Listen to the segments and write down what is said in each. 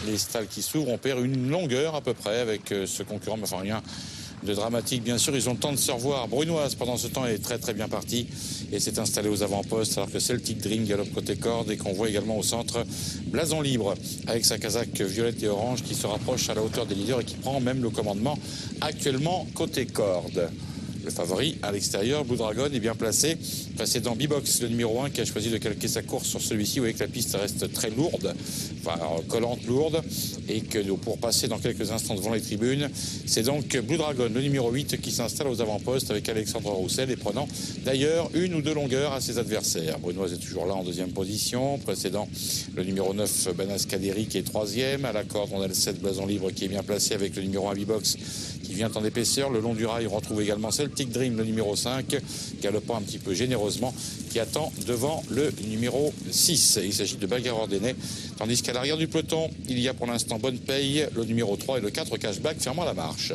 les stalles qui s'ouvrent, on perd une longueur à peu près avec ce concurrent, mais enfin rien de dramatique bien sûr. Ils ont le temps de se revoir. Brunoise pendant ce temps est très bien partie et s'est installée aux avant-postes, alors que Celtic Dream galope côté corde et qu'on voit également au centre Blason Libre avec sa casaque violette et orange qui se rapproche à la hauteur des leaders et qui prend même le commandement actuellement côté corde. Le favori à l'extérieur, Blue Dragon, est bien placé. Précédent B-Box, le numéro 1, qui a choisi de calquer sa course sur celui-ci. Vous voyez que la piste reste très lourde, enfin collante, lourde, et que pour passer dans quelques instants devant les tribunes, c'est donc Blue Dragon, le numéro 8, qui s'installe aux avant-postes avec Alexandre Roussel et prenant d'ailleurs une ou deux longueurs à ses adversaires. Brunoise est toujours là en deuxième position. Précédent, le numéro 9, Banas Kaderi, qui est troisième. À la corde, on a le 7, Blason Libre, qui est bien placé avec le numéro 1, B-Box, qui vient en épaisseur. Le long du rail, on retrouve également Celtic Dream, le numéro 5, galopant un petit peu généreusement, qui attend devant le numéro 6. Il s'agit de Bagarre Ordennais. Tandis qu'à l'arrière du peloton, il y a pour l'instant Bonne Paye, le numéro 3 et le 4 Cashback fermant la marche.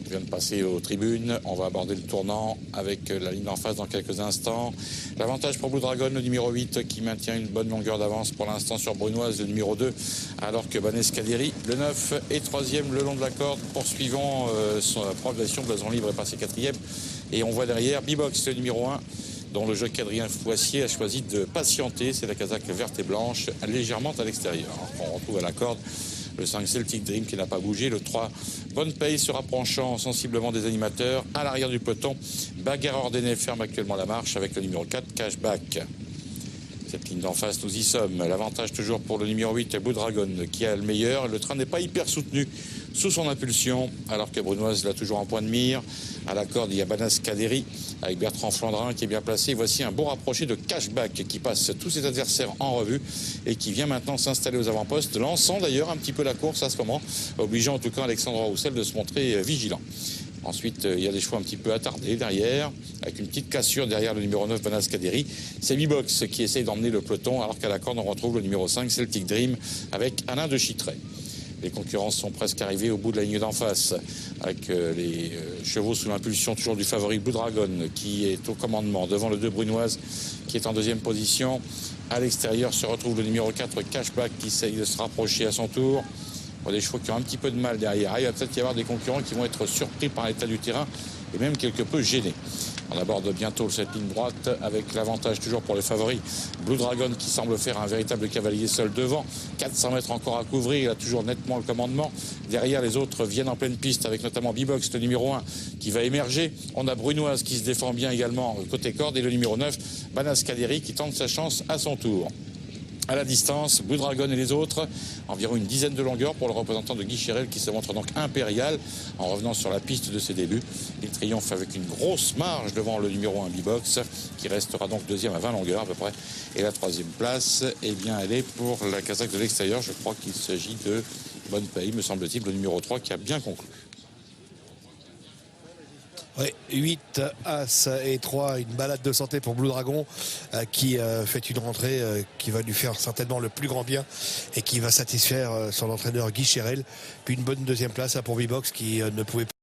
On vient de passer aux tribunes, on va aborder le tournant avec la ligne en face dans quelques instants. L'avantage pour Blue Dragon, le numéro 8, qui maintient une bonne longueur d'avance pour l'instant sur Brunoise, le numéro 2, alors que Banas Kaderi, le 9, est troisième le long de la corde, poursuivant sa progression. Blason Libre est passé quatrième. Et on voit derrière B-Box, le numéro 1, dont le jockey Adrien Foissier a choisi de patienter. C'est la casaque verte et blanche, légèrement à l'extérieur. On retrouve à la corde le 5 Celtic Dream qui n'a pas bougé. Le 3 Bonne Paye se rapprochant sensiblement des animateurs. À l'arrière du peloton, Bagarre Ordennais ferme actuellement la marche avec le numéro 4 Cashback. Cette ligne d'en face, nous y sommes. L'avantage toujours pour le numéro 8, Blue Dragon, qui a le meilleur. Le train n'est pas hyper soutenu sous son impulsion, alors que Brunoise l'a toujours en point de mire. À la corde, il y a Banas Kaderi avec Bertrand Flandrin qui est bien placé. Voici un bon rapproché de Cashback qui passe tous ses adversaires en revue et qui vient maintenant s'installer aux avant-postes, lançant d'ailleurs un petit peu la course à ce moment, obligeant en tout cas Alexandre Roussel de se montrer vigilant. Ensuite, il y a des chevaux un petit peu attardés derrière, avec une petite cassure derrière le numéro 9, Banas Kaderi. C'est B-Box qui essaye d'emmener le peloton, alors qu'à la corde, on retrouve le numéro 5, Celtic Dream, avec Alain de Chitray. Les concurrents sont presque arrivés au bout de la ligne d'en face, avec les chevaux sous l'impulsion toujours du favori Blue Dragon, qui est au commandement, devant le 2 Brunoise, qui est en deuxième position. À l'extérieur se retrouve le numéro 4, Cashback, qui essaye de se rapprocher à son tour. Des chevaux qui ont un petit peu de mal derrière. Il va peut-être y avoir des concurrents qui vont être surpris par l'état du terrain et même quelque peu gênés. On aborde bientôt cette ligne droite avec l'avantage toujours pour les favoris. Blue Dragon qui semble faire un véritable cavalier seul devant. 400 mètres encore à couvrir, il a toujours nettement le commandement. Derrière, les autres viennent en pleine piste avec notamment B-Box, le numéro 1, qui va émerger. On a Brunoise qui se défend bien également côté corde et le numéro 9, Banas Kaderi, qui tente sa chance à son tour. À la distance, Blue Dragon et les autres, environ une dizaine de longueurs pour le représentant de Guy Chérel qui se montre donc impérial en revenant sur la piste de ses débuts. Il triomphe avec une grosse marge devant le numéro 1 B-Box qui restera donc deuxième à 20 longueurs à peu près. Et la troisième place, eh bien, elle est pour la casaque de l'extérieur. Je crois qu'il s'agit de Bonne Paye, me semble-t-il, le numéro 3 qui a bien conclu. Oui, 8, As et 3, une balade de santé pour Blue Dragon qui fait une rentrée qui va lui faire certainement le plus grand bien et qui va satisfaire son entraîneur Guy Chérel. Puis une bonne deuxième place pour B-Box qui ne pouvait pas